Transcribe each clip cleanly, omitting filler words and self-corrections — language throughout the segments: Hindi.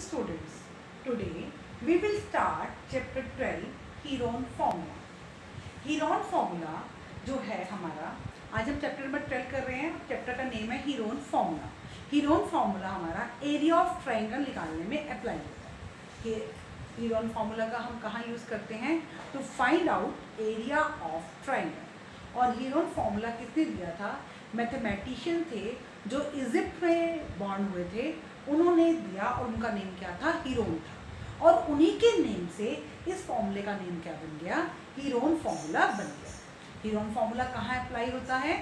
students, today we will start chapter 12 Heron formula. Heron formula जो है हमारा, आज हम चैप्टर नंबर 12 कर रहे हैं. चैप्टर का नेम है हीरोन फार्मूला. हीरोन फार्मूला हमारा एरिया ऑफ ट्राइंगल निकालने में अप्लाई होता है. हीरोन फार्मूला का हम कहाँ यूज़ करते हैं? To find out area of triangle. और हीरोन फार्मूला किसने दिया था? मैथमेटिशियन थे जो इजिप्ट में बॉर्न हुए थे, उन्होंने दिया और उनका नेम क्या था? हीरोन था. और उन्हीं के नेम से इस फॉर्मूले का नेम क्या बन गया? हीरोन फार्मूला बन गया. हीरोन फार्मूला कहाँ अप्लाई होता है?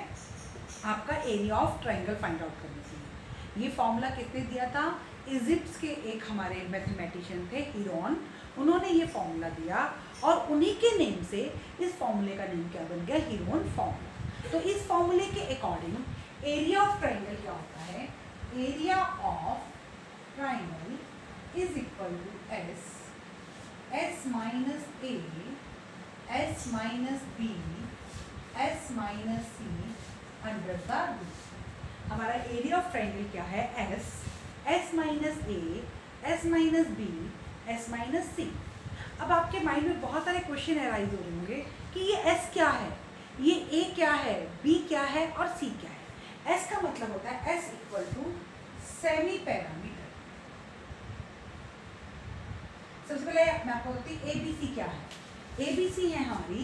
आपका area of triangle find out करने के लिए. ये फार्मूला किसने दिया था? इजिप्ट के एक हमारे मैथमेटिशियन थे हीरोन, उन्होंने ये फार्मूला दिया और उन्हीं के नेम से इस फार्मूले का नेम क्या बन गया? Heron formula. तो इस फार्मूले के अकॉर्डिंग एरिया ऑफ ट्राइंगल क्या होता है? Area of triangle is equal to S minus A, S minus B, S minus C under the root. हमारा एरिया ऑफ ट्राइंगल क्या है? S minus A, S minus B, S minus C. अब आपके माइंड में बहुत सारे क्वेश्चन अराइज हो रहे होंगे कि ये एस क्या है, ये ए क्या है, बी क्या है और सी क्या है. एस का मतलब होता है S equal to semi parameter. सबसे पहले मैं आपको बताती हूँ ए बी सी क्या है. ए बी सी है हमारी,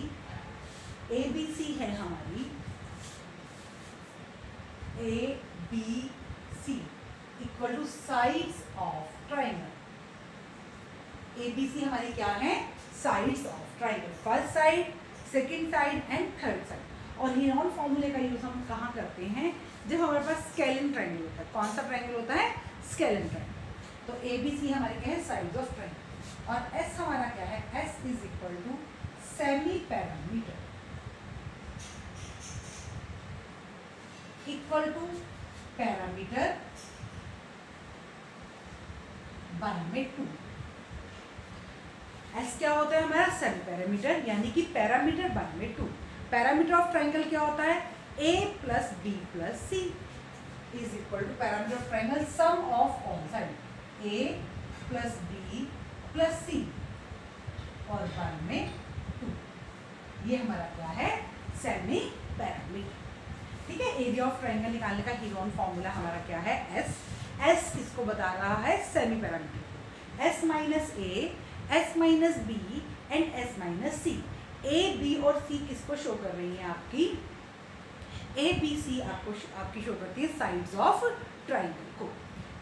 ए बी सी है हमारी, A B C equal to sides of triangle. A B C हमारी क्या है? Sides of triangle. First side, second side and third side. और हीरोन फॉर्मूले का यूज हम कहाँ करते हैं? जब हमारे पास स्केलिन ट्राइंगल होता है. कौन सा ट्राइंगल होता है? Scalene triangle. तो ए बी सी हमारे क्या है? Sides of triangle. और एस हमारा क्या है? S is equal to semi parameter equal to parameter by 2. S क्या होता है हमारा? सेमी पैरामीटर, यानी कि parameter by 2. Parameter of triangle क्या होता है? A plus B plus C is equal to parameter of triangle sum of all side, A plus B plus सी और बाय 2. ये हमारा क्या है? Semi parameter. ठीक है. एरिया ऑफ ट्राइंगल निकालने का हीरोन फॉर्मूला हमारा क्या है? एस. एस किसको बता रहा है? Semi parameter. S minus A, S minus B and S minus C. A B और सी किसको शो कर रही है? आपकी ए बी सी आपकी शो करती है साइड्स ऑफ ट्राइंगल को.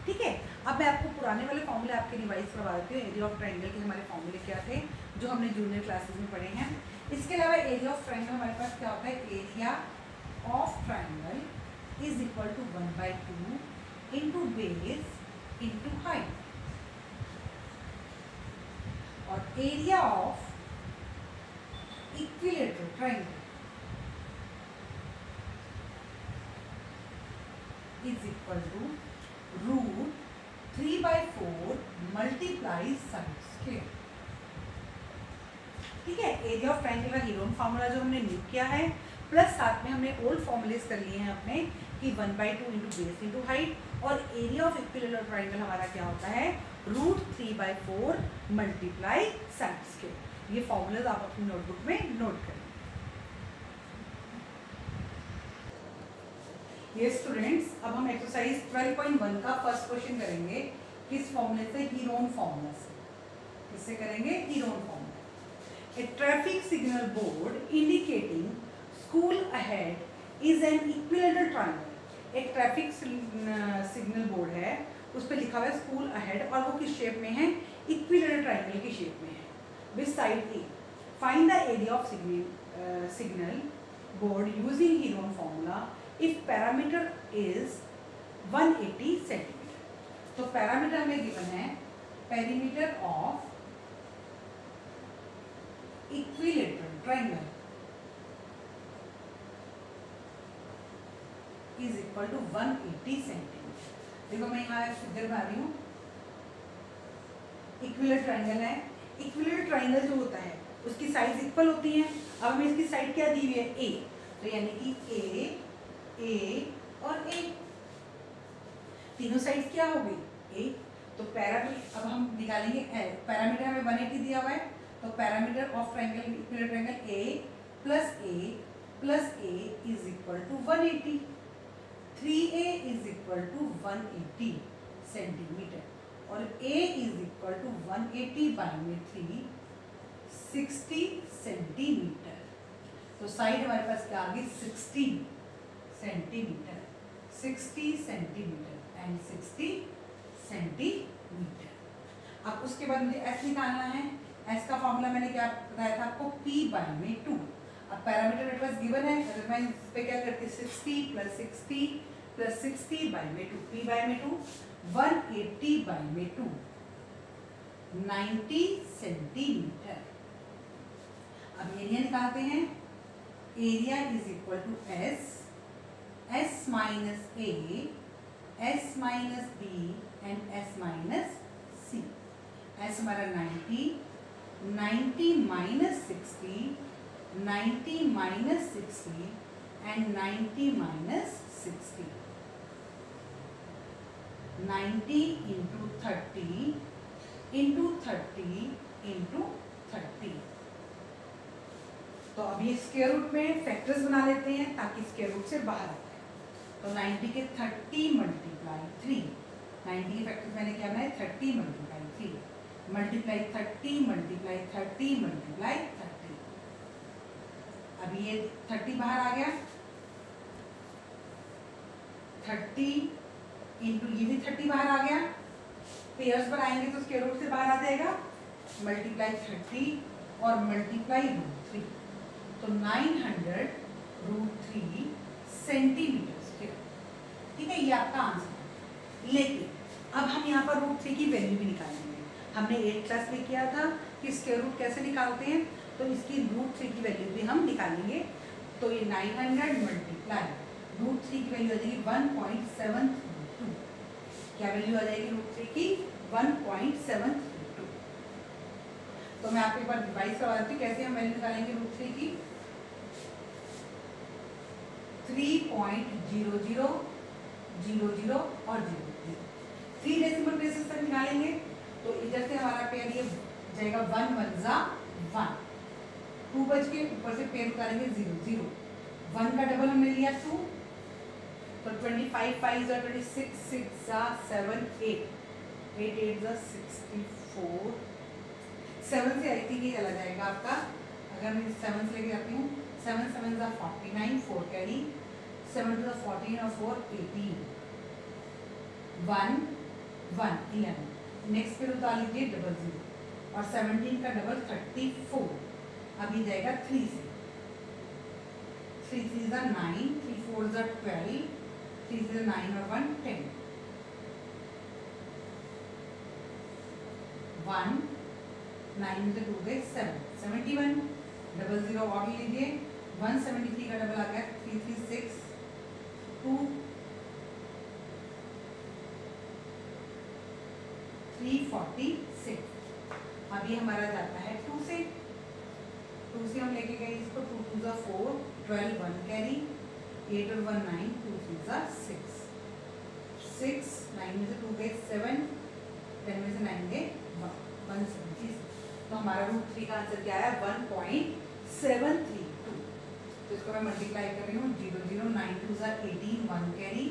ठीक है. अब मैं आपको पुराने वाले फॉर्मूले आपके रिवाइज करवा देती हूँ. एरिया ऑफ ट्राइंगल के हमारे फॉर्मूले क्या थे जो हमने जूनियर क्लासेस में पढ़े हैं. इसके अलावा एरिया ऑफ ट्राइंगल हमारे पास क्या होता है? Area of triangle is equal to 1/2 into base into height. और area of equilateral triangle is equal to root 3/4 multiply side square. ठीक है. एरिया ऑफ ट्राइंगल का हीरोन फार्मूला जो हमने न्यू किया है, प्लस साथ में हमने ओल्ड फॉर्मूलेस कर लिए हैं अपने कि 1/2 इंटू बेस इंटू हाइट. और एरिया ऑफ इक्विलेटरल ट्राइंगल हमारा क्या होता है? Root 3/4 multiply side square. ये फॉर्मूलाज आप अपनी नोटबुक में नोट करें. ये स्टूडेंट्स, अब हम एक्सरसाइज 12.1 का फर्स्ट क्वेश्चन करेंगे. किस फॉर्मूले से? हीरोन फॉर्मूला से. किससे करेंगे? Heron formula. A traffic signal board indicating school ahead is an equilateral triangle. एक ट्रैफिक सिग्नल बोर्ड है, उस पर लिखा हुआ है स्कूल अहेड और वो किस शेप में है? इक्विलेटरल ट्राइंगल की शेप में है with side A. Find the area of signal board using Heron formula if parameter is 180 centimetre. तो पैरामीटर हमें गिवन है perimeter of equilateral triangle is equal to 180 centimetre. देखो मैं यहाँ फिगर बना रही हूँ. इक्विलेटरल ट्राइंगल है. इक्विलेटरल ट्राइंगल जो होता है उसकी साइड इक्वल होती है. अब हमें इसकी साइड क्या दी हुई है? ए. तो यानी कि ए और ए, तीनों साइड क्या हो गई? ए. तो पैरामीटर अब हम निकालेंगे पैरामीटर हमें 180 दिया हुआ है, तो parameter of triangle equilateral triangle A is equal to 180, 3A is equal to 180 centimetre और A is equal to 180 by में 3 60 सेंटीमीटर। तो साइड हमारे पास क्या आ गई 60 सेंटीमीटर, 60 सेंटीमीटर एंड 60 सेंटीमीटर। अब उसके बाद मुझे S निकालना है। S का फॉर्मूला मैंने क्या बताया था आपको, P बाई में 2। अब पैरामीटर मेरे पास गिवन है, अगर मैं इस पे क्या करती 60 प्लस 60 प्लस 60 बाई में 2, P बाई में 2 180 बाई में 2 90 सेंटीमीटर। अब एरिया निकालते हैं। Area is equal to S minus A, S minus B and S minus C। S हमारा 90, 90 minus 60, 90 minus 60 and 90 minus 60, 90 into 30 into 30 into 30। तो अब ये स्क्वायर रूट में फैक्टर्स बना लेते हैं ताकि स्क्वायर रूट से बाहर आता है। तो 90 के 30 मल्टीप्लाई 3, 90 के फैक्टर्स मैंने क्या बनाए 30 मल्टीप्लाई 3 मल्टीप्लाई 30 मल्टीप्लाई 30 मल्टीप्लाई 30। अब ये 30 बाहर आ गया, 30 इंटू ये भी 30 बाहर आ गया, पेयर्स बनाएंगे तो स्क्वायर रूट से बाहर आ जाएगा, मल्टीप्लाई 30 और मल्टीप्लाई रूट 3, तो 900 रूट 3 सेंटीमीटर स्क्वायर। ठीक है, ये आपका आंसर है। लेकिन अब हम यहाँ पर रूट 3 की वैल्यू भी निकालेंगे। हमने 8th क्लास में किया था कि स्क्वायर रूट कैसे निकालते हैं, तो इसकी रूट 3 की वैल्यू भी हम निकालेंगे। तो ये 900 मल्टीप्लाई रूट 3 की वैल्यू आ जाएगी 1.732। क्या वैल्यू आ जाएगी रूट 3 की 1.732। तो मैं आपको एक बार रिवाइज करवा देती हूँ कैसे हम वैल्यू निकालेंगे रूट 3 की। 3.0000 और 00, 3 डेसिमल प्लेसेस तक निकालेंगे। तो इधर से हमारा पेयर ये जाएगा 1 1 जा 1, 2 बच के ऊपर से पेयर उतारेंगे 0 0, 1 का डबल हमने लिया 2, तो 25 5 जा 26, 6 जा 7 8, 8 8 जा 64, 7 से आई थिंक ये चला जाएगा आपका, अगर मैं 7 से लेके जाती हूँ 7 7 जा 49, 4 कैरी, 7 to the 14 और 4 18, 1 1 11, नेक्स्ट पे उतार लीजिए 00 और 17 का डबल 34। अभी जाएगा 3 से, 3 3 जा 9, 3 4 जा 12, 3 से 9 और 1 10, 1 9 से 2 गए 7 71, 00 और लीजिए 173 का डबल आ गया 336, 2 346। अब ये हमारा जाता है 2 से, 2 से हम लेके गए इसको 2 2 जा 4, 12 1 कैरी, 8 और 1 9, 2 3 जा 6, 6 9 में से 2 गए 7, 10 में से 9 गए 170। तो हमारा रूट 3 का आंसर क्या आया 1.732। तो इसको मैं मल्टीप्लाई कर रही हूँ 0 0 9 2 जा 18, 1 कैरी,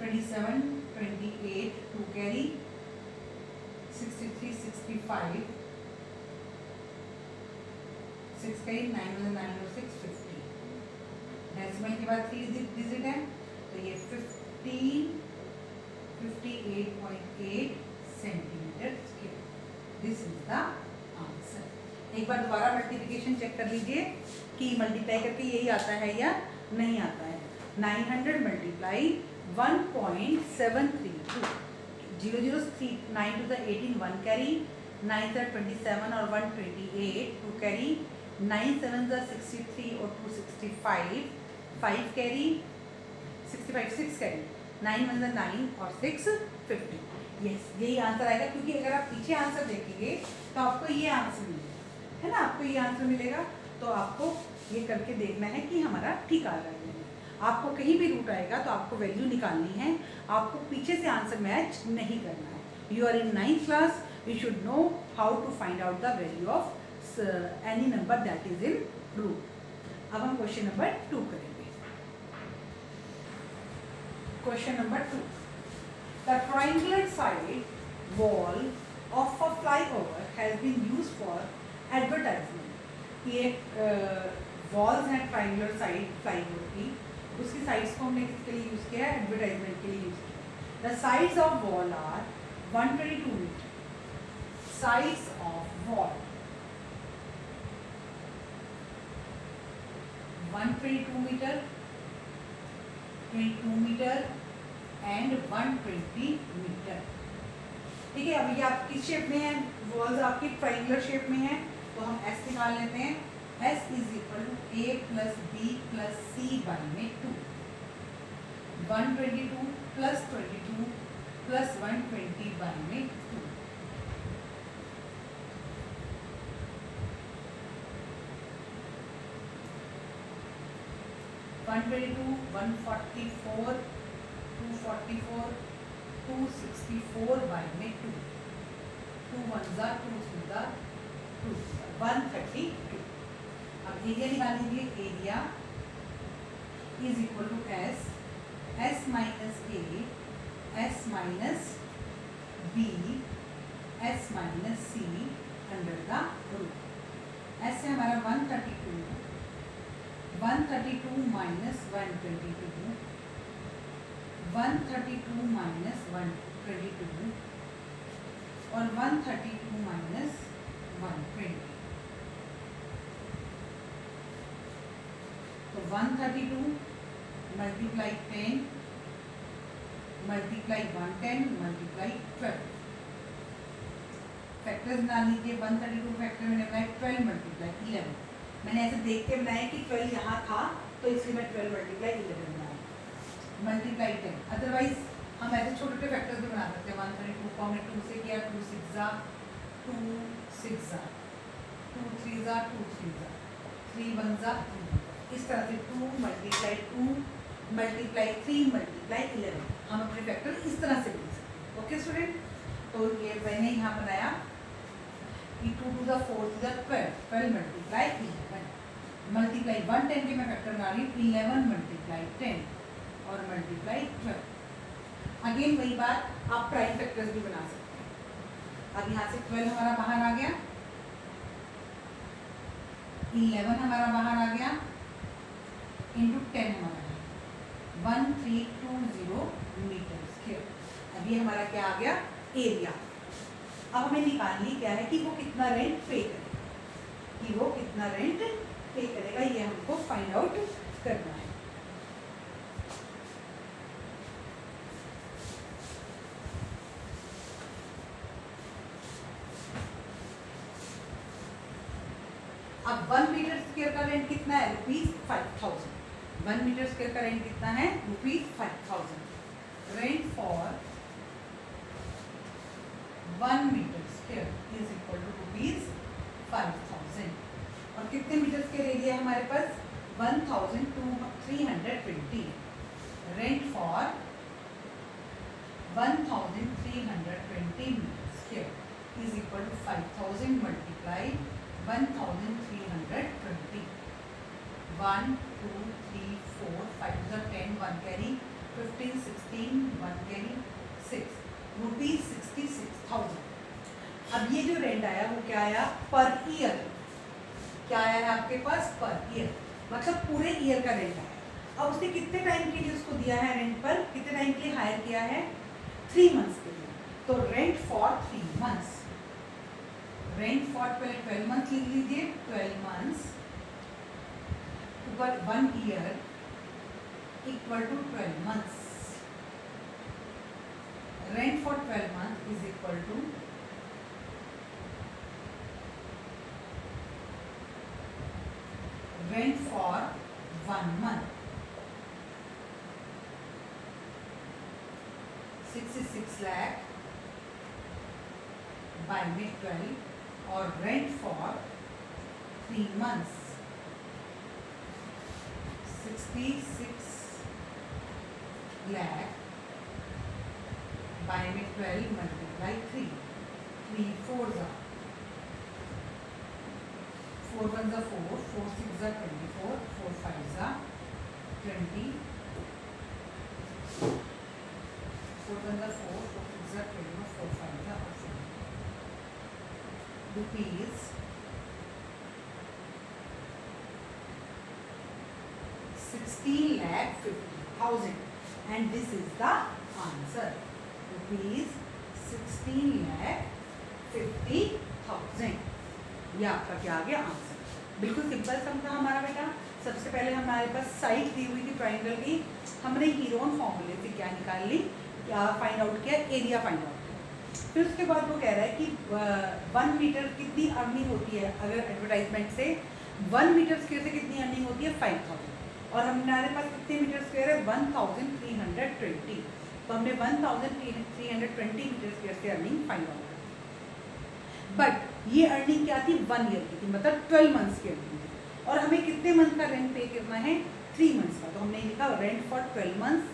27 28 2 कैरी, 63 65, 6 कैरी, 9 में 9 और 6 50। डेसिमल के बाद 3 डिजिट है तो ये 58.8 centimetre square. This is the answer. एक बार दोबारा मल्टीप्लिकेशन चेक कर लीजिए कि मल्टीप्लाई करके यही आता है या नहीं आता है। 900 मल्टीप्लाई 1.732, 0 0 3 9 to the 18 1 कैरी, 9 से 27 और 128 2 कैरी, 9 7 the 63 और 265 5 कैरी, 65 6 कैरी, 9 1 the 9 और 6 50। यस, यही आंसर आएगा क्योंकि अगर आप पीछे आंसर देखेंगे तो आपको ये आंसर मिलेगा, है ना, आपको ये आंसर मिलेगा। तो आपको ये करके देखना है कि हमारा ठीक आ रहा है। आपको कहीं भी रूट आएगा तो आपको वैल्यू निकालनी है, आपको पीछे से आंसर मैच नहीं करना है। You are in 9th class. You should know how to find out the value of any number that is in root. अब हम क्वेश्चन नंबर 2 करेंगे. Question number 2. The triangular side wall of a flyover has been used for advertisement. ये वॉल्स हैं ट्राइंगुलर साइड फ्लाईओवर की, उसकी साइड्स को हमने किसके लिए यूज़ किया है? एडवर्टाइजमेंट के लिए यूज़ किया. The sides of wall are 122 metre. Sides of wall 122 metre, 22 metre and 120 metre. ठीक है. अब ये आप किस शेप में है? वॉल्स आपकी ट्राइंगुलर शेप में है, तो हम एस निकाल लेते हैं. S is equal to A plus B plus C by में 2. 122 प्लस 22 प्लस 120 बाई में 2. वन 144 244 264 बाई में 2. 2 1 जा 2 3 जा 2 132. अब एरिया निकाल लीजिए. Area is equal to S minus A, S minus B, S minus C under the root. S है हमारा 132, 132 माइनस 122, 132 माइनस 122 और 132 माइनस 120. तो 132 मल्टीप्लाई 10 मल्टीप्लाई 110 मल्टीप्लाई 12. फैक्टर्स बना लीजिए. 132 फैक्टर मैंने बनाया 12 मल्टीप्लाई 11. मैंने ऐसे देख के बनाया कि 12 यहाँ था, तो इसलिए मैं 12 मल्टीप्लाई 11 बनाया. मल्टीप्लाई 10. अदरवाइज हम ऐसे छोटे छोटे फैक्टर्स भी बना सकते हैं. 132 को हमने 2 से किया, 2 6 जा 2 6 जा 2 3 जा 2 3 जा 3 1 जा 2. इस तरह से 2 मल्टीप्लाई 2 मल्टीप्लाई 3 मल्टीप्लाई 11 हम अपने फैक्टर इस तरह से लिख सकते हैं. Okay student. तो ये मैंने यहाँ बनाया कि 2 to the 4 to the 12 12 multiply 11 multiply 110 के मैं फैक्टर बना रही हूँ. 11 मल्टीप्लाई 10 और मल्टीप्लाई 12. अगेन वही बात, आप प्राइम फैक्टर्स भी बना सकते हैं. अब यहाँ से 12 हमारा बाहर आ गया, 11 हमारा बाहर आ गया, इंटू 10 हमारा 1320 मीटर स्क्वायर. अब ये हमारा क्या आ गया? एरिया. अब हमें निकालनी क्या है कि वो कितना रेंट पे करेगा, कि वो कितना रेंट पे करेगा, ये हमको फाइंड आउट करना है. अब 1 मीटर स्क्वायर का रेंट कितना है? ₹5000. 1 मीटर स्क्वायर का रेंट कितना है? ₹5000. Rent for 1 metre square is equal to ₹5000. और कितने मीटर स्क्वायर एरिया है हमारे पास? 1320. Rent for 1320 metre square is equal to 5000 multiply 1320. 1 2 3 4 5 10 1 carry 15 16 1 carry 6 ₹66,000. अब ये जो रेंट आया वो क्या आया? Per year. क्या आया है आपके पास? पर ईयर, मतलब पूरे ईयर का रेंट आया. अब उसने कितने टाइम के लिए उसको दिया है रेंट पर? कितने टाइम के लिए हायर किया है? 3 मंथ्स के लिए. तो rent for 3 months. Rent for 12 month लिख लीजिए. 12 मंथ्स पर 1 year equal to 12 months. Rent for 12 month is equal to rent for 1 month. 66 lakh by mid 12 और रेंट फॉर 3 months 66 lakh बाय में 12 मल्टीप्लाई 3, 3 4 जा 4 1 जा 4, 4 6 जा 24, 4 5 जा 20, 4 1 जा 4, 4 6 जा 21, 4 5 जा 40 rupees 16,50,000, and this is the answer, rupees 16,50,000। ये आपका क्या आ गया आंसर। बिल्कुल सिंपल सम था हमारा बेटा। सबसे पहले हमारे पास साइड दी हुई थी ट्राइंगल की, हमने हीरोन फॉर्मूले से क्या निकाल ली, क्या फाइंड आउट किया, एरिया फाइंड आउट किया। फिर उसके बाद वो कह रहा है कि 1 मीटर कितनी अर्निंग होती है, अगर एडवर्टाइजमेंट से 1 मीटर स्क्वायर से कितनी अर्निंग होती है 5,000, और हमारे पास कितने मीटर स्क्वायर है 1320, तो हमने 1320 मीटर स्क्वायर से अर्निंग फाइंड आउट की। बट ये अर्निंग क्या थी 1 ईयर की थी, मतलब 12 मंथ्स की अर्निंग थी, और हमें कितने मंथ का रेंट पे करना है 3 मंथ्स का। तो हमने लिखा rent for 12 months,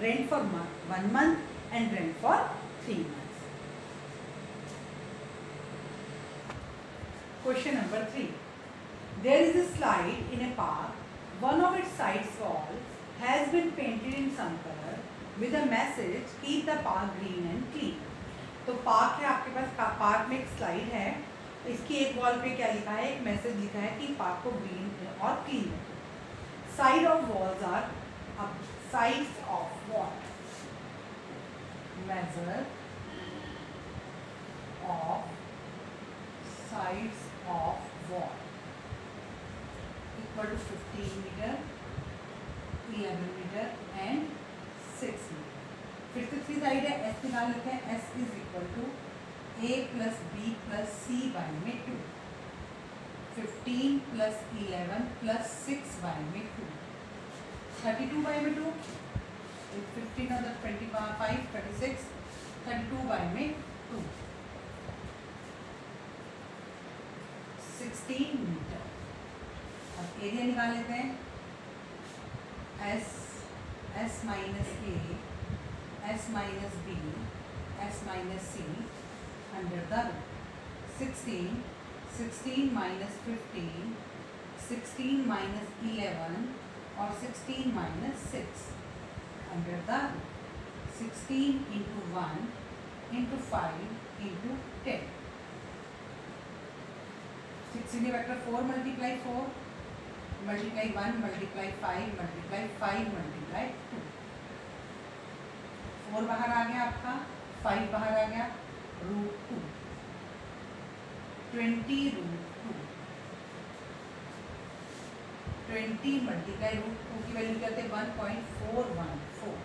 rent for 1 month and rent for 3 months. Question number 3. There is a slide in a park. One of its sides walls has been painted in some color with a message, keep the park green and clean. तो पार्क है आपके पास, पार्क में एक स्लाइड है, इसकी एक वॉल पे क्या लिखा है, एक मैसेज लिखा है कि पार्क को ग्रीन और क्लीन रखें। Side of walls are sides of what, measure of sides of wall equal to 15 meter, 11 meter and 6 meter। फिर तीसरी साइड है, S निकाल लेते हैं, S is equal to A plus B plus C by में 2, 15 प्लस 11 प्लस 6 बाय में 2, 32 बाय में 2, 15 और 25 36, 32 बाय में 2, 16 मीटर। अब एरिया निकाल लेते हैं, S minus A, S minus B, S minus C under the 16 minus 15, 16 minus 11 और 16 minus 6 under the 16 into 1 into 5 into 10। 16 vector 4 multiply 4 multiply 1 multiply 5 multiply 5 multiply 2, 4 बाहर आ गया आपका, 5 बाहर आ गया, रूट 2, 20 रूट 2, 20 मल्टीप्लाई रूट 2 की वैल्यू कहते हैं 1.414,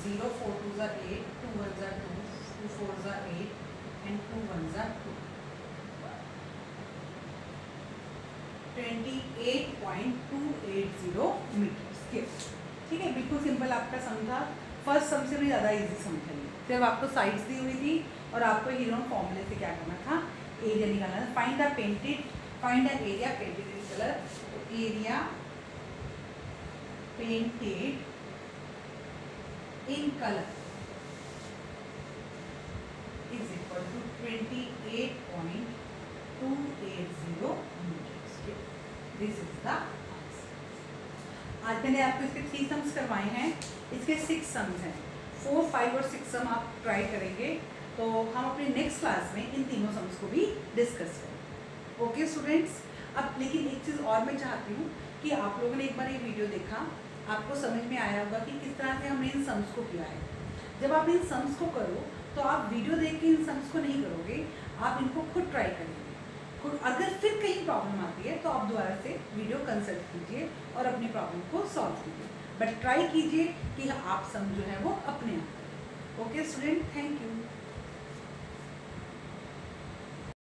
0 4 2 ज़ा 8, 2 1 ज़ा 2, 2 4 ज़ा 8 एंड 2 1 ज़ा 2, 28.280 मीटर स्क्वायर। ठीक है, बिल्कुल सिंपल आपका सम था। फर्स्ट सम से भी ज़्यादा इजी सम था ये। सिर्फ आपको साइड्स दी हुई थी और आपको हीरोन फॉर्मूले से क्या करना था, एरिया निकालना था। Find the area painted in colour. तो area painted in colour is equal to 28.280 metre. This is the answer. आज मैंने आपको इसके 3 सम्स करवाए हैं, इसके 6 सम्स हैं। 4, 5 और 6 सम आप ट्राई करेंगे, तो हम अपने नेक्स्ट क्लास में इन तीनों सम्स को भी डिस्कस करेंगे। ओके स्टूडेंट्स, अब लेकिन एक चीज़ और मैं चाहती हूँ कि आप लोगों ने एक बार ये वीडियो देखा, आपको समझ में आया होगा कि किस तरह से हमने इन सम्स को किया है। जब आप इन सम्स को करो तो आप वीडियो देख के इन सम्स को नहीं करोगे, आप इनको खुद ट्राई करेंगे। अगर फिर कहीं प्रॉब्लम आती है तो आप दोबारा से वीडियो कंसल्ट कीजिए और अपनी प्रॉब्लम को सॉल्व कीजिए, बट ट्राई कीजिए कि आप सम जो है वो अपने आप। Okay student, thank you.